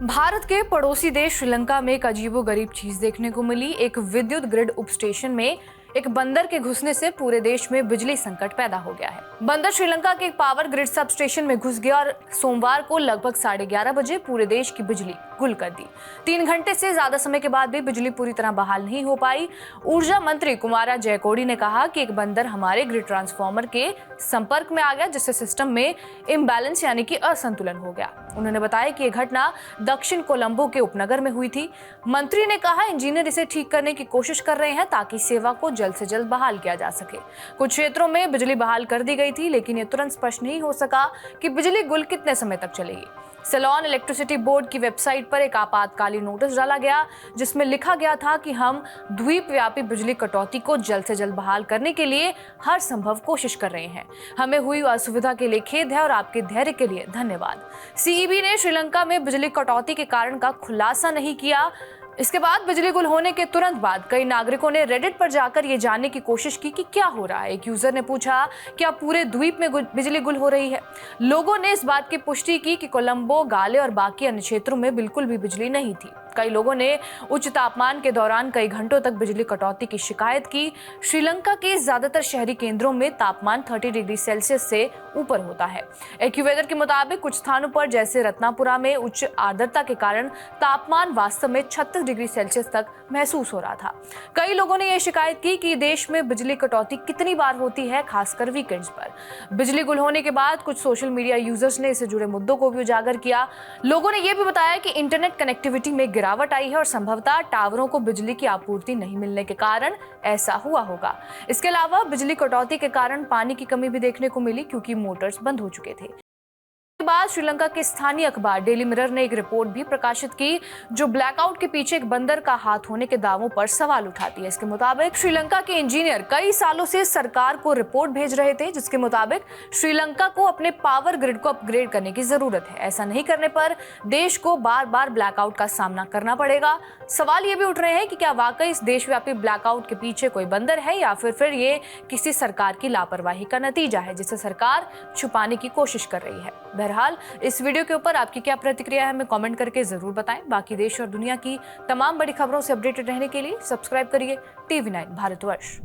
भारत के पड़ोसी देश श्रीलंका में एक अजीबोगरीब चीज देखने को मिली। एक विद्युत ग्रिड उप स्टेशन में एक बंदर के घुसने से पूरे देश में बिजली संकट पैदा हो गया है। बंदर श्रीलंका के एक पावर ग्रिड सब स्टेशन में घुस गया और सोमवार को लगभग 11:30 बजे पूरे देश की बिजली गुल कर दी। 3 घंटे से ज्यादा समय के बाद भी बिजली पूरी तरह बहाल नहीं हो पाई। ऊर्जा मंत्री कुमारा जयकोडी ने कहा कि एक बंदर हमारे ग्रिड ट्रांसफार्मर के संपर्क में आ गया, जिससे सिस्टम में इम्बैलेंस यानी कि असंतुलन हो गया। उन्होंने बताया कि यह घटना दक्षिण कोलंबो के उपनगर में हुई थी। मंत्री ने कहा इंजीनियर इसे ठीक करने की कोशिश कर रहे हैं ताकि सेवा को जल्द से जल्द बहाल किया जा सके। कुछ क्षेत्रों में बिजली बहाल कर दी गई थी, लेकिन ये तुरंत स्पष्ट नहीं हो सका कि बिजली गुल कितने समय तक चलेगी। सेलोन इलेक्ट्रिसिटी बोर्ड की वेबसाइट पर एक आपातकालीन नोटिस डाला गया, जिसमें लिखा गया था कि हम द्वीपव्यापी बिजली कटौती को जल्द से जल्द बहाल करने के लिए हर संभव कोशिश कर रहे हैं। हमें हुई असुविधा के लिए खेद है और आपके धैर्य के लिए धन्यवाद। सीईबी ने श्रीलंका में बिजली कटौती के कारण का खुलासा नहीं किया। इसके बाद बिजली गुल होने के तुरंत बाद कई नागरिकों ने रेडिट पर जाकर ये जानने की कोशिश की कि क्या हो रहा है। एक यूजर ने पूछा क्या पूरे द्वीप में बिजली गुल हो रही है। लोगों ने इस बात की पुष्टि की कि कोलंबो, गाले और बाकी अन्य क्षेत्रों में बिल्कुल भी बिजली नहीं थी। कई लोगों ने उच्च तापमान के दौरान कई घंटों तक बिजली कटौती की शिकायत की। श्रीलंका के ज्यादातर शहरी केंद्रों में तापमान 30 डिग्री सेल्सियस से ऊपर होता है। एक्यूवेदर के मुताबिक कुछ स्थानों पर जैसे रत्नापुरा में उच्च आर्द्रता के कारण तापमान वास्तव में 36 डिग्री सेल्सियस तक महसूस हो रहा था। कई लोगों ने यह शिकायत की कि देश में बिजली कटौती कितनी बार होती है, खासकर वीकेंड्स पर। बिजली गुल होने के बाद कुछ सोशल मीडिया यूजर्स ने इससे जुड़े मुद्दों को भी उजागर किया। लोगों ने यह भी बताया कि इंटरनेट कनेक्टिविटी में गिरावट आई है और संभवतः टावरों को बिजली की आपूर्ति नहीं मिलने के कारण ऐसा हुआ होगा। इसके अलावा बिजली कटौती के कारण पानी की कमी भी देखने को मिली, क्योंकि मोटर्स बंद हो चुके थे। के बाद श्रीलंका के स्थानीय अखबार डेली मिरर ने एक रिपोर्ट भी प्रकाशित की, जो ब्लैकआउट के पीछे एक बंदर का हाथ होने के दावों पर सवाल उठाती है। इसके मुताबिक श्रीलंका के इंजीनियर कई सालों से सरकार को रिपोर्ट भेज रहे थे, जिसके मुताबिक श्रीलंका को अपने पावर ग्रिड को अपग्रेड करने की जरूरत है। ऐसा नहीं करने पर देश को बार बार ब्लैकआउट का सामना करना पड़ेगा। सवाल ये भी उठ रहे हैं कि क्या वाकई इस देशव्यापी ब्लैकआउट के पीछे कोई बंदर है या फिर ये किसी सरकार की लापरवाही का नतीजा है, जिसे सरकार छुपाने की कोशिश कर रही है। बहरहाल इस वीडियो के ऊपर आपकी क्या प्रतिक्रिया है, हमें कमेंट करके जरूर बताएं। बाकी देश और दुनिया की तमाम बड़ी खबरों से अपडेटेड रहने के लिए सब्सक्राइब करिए TV9 भारतवर्ष।